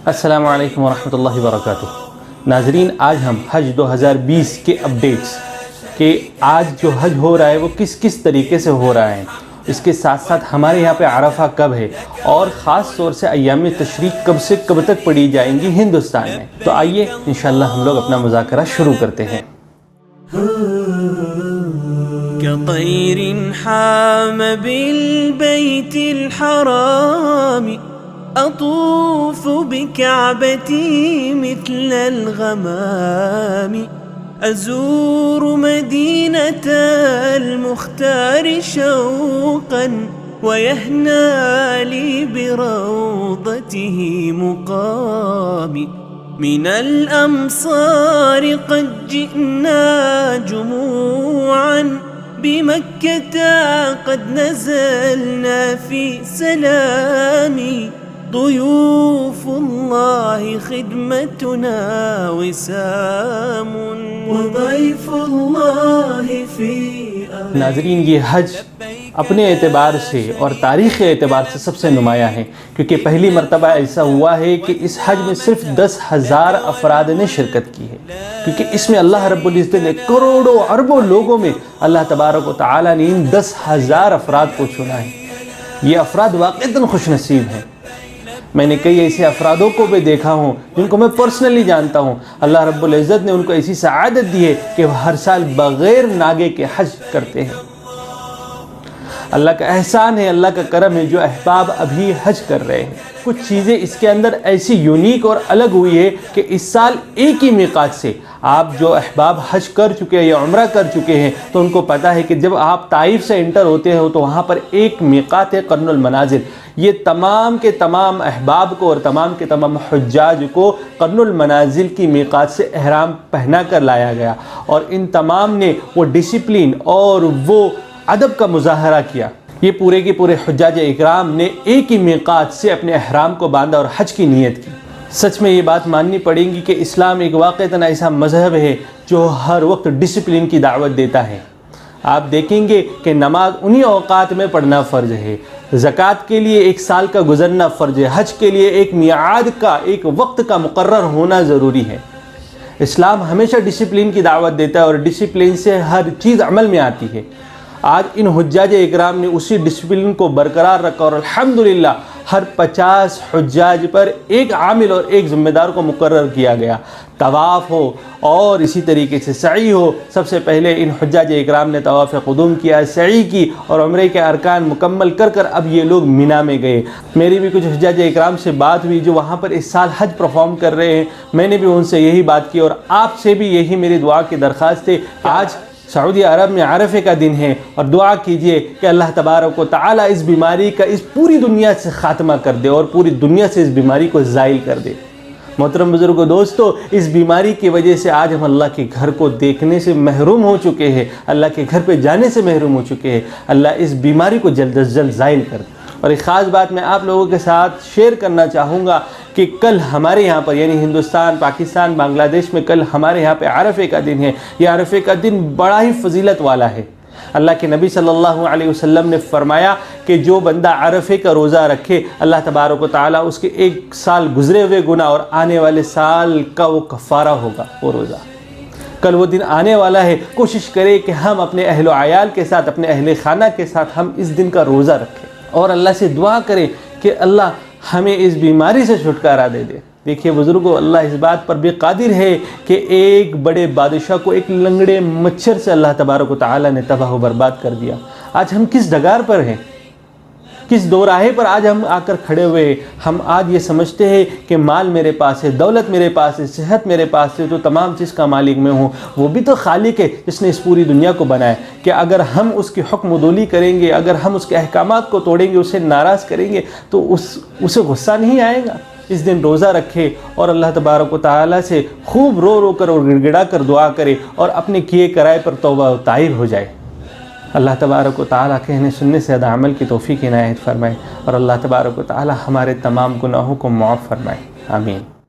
السلام علیکم ورحمۃ اللہ وبرکاتہ۔ ناظرین، آج ہم حج 2020 کے اپڈیٹس کہ آج جو حج ہو رہا ہے وہ کس طریقے سے ہو رہا ہے، اس کے ساتھ ساتھ ہمارے یہاں پہ عرفہ کب ہے اور خاص طور سے ایام تشریق کب سے کب تک پڑھی جائیں گی ہندوستان میں۔ تو آئیے انشاءاللہ ہم لوگ اپنا مذاکرہ شروع کرتے ہیں۔ كطير حام بالبيت الحرام أطوف بكعبتي مثل الغمام أزور مدينة المختار شوقا ويهنى لي بروضته مقامي من الأمصار قد جئنا جموعا بمكة قد نزلنا في سلامي ضيوف الله خدمتنا وسام وضيف الله في ناظرین، یہ حج اپنے اعتبار سے اور تاریخی اعتبار سے سب سے نمایاں ہے، کیونکہ پہلی مرتبہ ایسا ہوا ہے کہ اس حج میں صرف 10,000 افراد نے شرکت کی ہے، کیونکہ اس میں اللہ رب العزت نے کروڑوں اربوں لوگوں میں اللہ تبارک و تعالیٰ نے ان 10,000 افراد کو چنا ہے۔ یہ افراد واقعتاً خوش نصیب ہیں۔ میں نے کئی ایسے افرادوں کو بھی دیکھا ہوں جن کو میں پرسنلی جانتا ہوں، اللہ رب العزت نے ان کو ایسی سعادت دی ہے کہ وہ ہر سال بغیر ناگے کے حج کرتے ہیں۔ اللہ کا احسان ہے، اللہ کا کرم ہے، جو احباب ابھی حج کر رہے ہیں۔ کچھ چیزیں اس کے اندر ایسی یونیک اور الگ ہوئی ہے کہ اس سال ایک ہی میقات سے آپ جو احباب حج کر چکے ہیں یا عمرہ کر چکے ہیں تو ان کو پتہ ہے کہ جب آپ طائف سے انٹر ہوتے ہو تو وہاں پر ایک میقات ہے قرن المنازل۔ یہ تمام کے تمام احباب کو اور تمام کے تمام حجاج کو قرن المنازل کی میقات سے احرام پہنا کر لایا گیا، اور ان تمام نے وہ ڈسپلن اور وہ ادب کا مظاہرہ کیا۔ یہ پورے کے پورے حجاج اکرام نے ایک ہی میقات سے اپنے احرام کو باندھا اور حج کی نیت کی۔ سچ میں یہ بات ماننی پڑے گی کہ اسلام ایک واقعتاً ایسا مذہب ہے جو ہر وقت ڈسپلن کی دعوت دیتا ہے۔ آپ دیکھیں گے کہ نماز انہی اوقات میں پڑھنا فرض ہے، زکوٰۃ کے لیے ایک سال کا گزرنا فرض ہے، حج کے لیے ایک میعاد کا ایک وقت کا مقرر ہونا ضروری ہے۔ اسلام ہمیشہ ڈسپلن کی دعوت دیتا ہے اور ڈسپلن سے ہر چیز عمل میں آتی ہے۔ آج ان حجاج اکرام نے اسی ڈسپلن کو برقرار رکھا اور الحمدللہ ہر 50 حجاج پر ایک عامل اور ایک ذمہ دار کو مقرر کیا گیا۔ طواف ہو اور اسی طریقے سے سعی ہو، سب سے پہلے ان حجاج اکرام نے طواف قدوم کیا، سعی کی اور عمرے کے ارکان مکمل کر اب یہ لوگ مینا میں گئے۔ میری بھی کچھ حجاج اکرام سے بات ہوئی جو وہاں پر اس سال حج پرفارم کر رہے ہیں، میں نے بھی ان سے یہی بات کی اور آپ سے بھی یہی میری دعا کی درخواست ہے۔ آج سعودی عرب میں عرفے کا دن ہے اور دعا کیجئے کہ اللہ تبارک و تعالیٰ اس بیماری کا اس پوری دنیا سے خاتمہ کر دے اور پوری دنیا سے اس بیماری کو زائل کر دے۔ محترم بزرگوں، دوستو، اس بیماری کی وجہ سے آج ہم اللہ کے گھر کو دیکھنے سے محروم ہو چکے ہیں، اللہ کے گھر پہ جانے سے محروم ہو چکے ہیں۔ اللہ اس بیماری کو جلد از جلد زائل کر دے۔ اور ایک خاص بات میں آپ لوگوں کے ساتھ شیئر کرنا چاہوں گا کہ کل ہمارے یہاں پر یعنی ہندوستان، پاکستان، بنگلہ دیش میں کل ہمارے یہاں پہ عرفے کا دن ہے۔ یہ عرفے کا دن بڑا ہی فضیلت والا ہے۔ اللہ کے نبی صلی اللہ علیہ وسلم نے فرمایا کہ جو بندہ عرفے کا روزہ رکھے اللہ تبارک و تعالیٰ اس کے ایک سال گزرے ہوئے گناہ اور آنے والے سال کا وہ کفارہ ہوگا وہ روزہ۔ کل وہ دن آنے والا ہے، کوشش کرے کہ ہم اپنے اہل و عیال کے ساتھ، اپنے اہل خانہ کے ساتھ ہم اس دن کا روزہ رکھیں اور اللہ سے دعا کریں کہ اللہ ہمیں اس بیماری سے چھٹکارا دے دے۔ دیکھیے بزرگوں، اللہ اس بات پر بھی قادر ہے کہ ایک بڑے بادشاہ کو ایک لنگڑے مچھر سے اللہ تبارک و تعالیٰ نے تباہ و برباد کر دیا۔ آج ہم کس ڈگار پر ہیں، کس دوراہے پر آج ہم آ کر کھڑے ہوئے ہیں؟ ہم آج یہ سمجھتے ہیں کہ مال میرے پاس ہے، دولت میرے پاس ہے، صحت میرے پاس ہے، تو تمام چیز کا مالک میں ہوں۔ وہ بھی تو خالق ہے جس نے اس پوری دنیا کو بنایا کہ اگر ہم اس کی حکم دولی کریں گے، اگر ہم اس کے احکامات کو توڑیں گے، اسے ناراض کریں گے تو اسے غصہ نہیں آئے گا؟ اس دن روزہ رکھے اور اللہ تبارک و تعالیٰ سے خوب رو کر اور گڑ گڑا کر دعا کرے اور اپنے کیے کرائے پر توبہ و طائب ہو جائے۔ اللہ تبارک و تعالیٰ کہنے سننے سے زیادہ عمل کی توفیق عنایت فرمائے اور اللہ تبارک و تعالیٰ ہمارے تمام گناہوں کو معاف فرمائے، آمین۔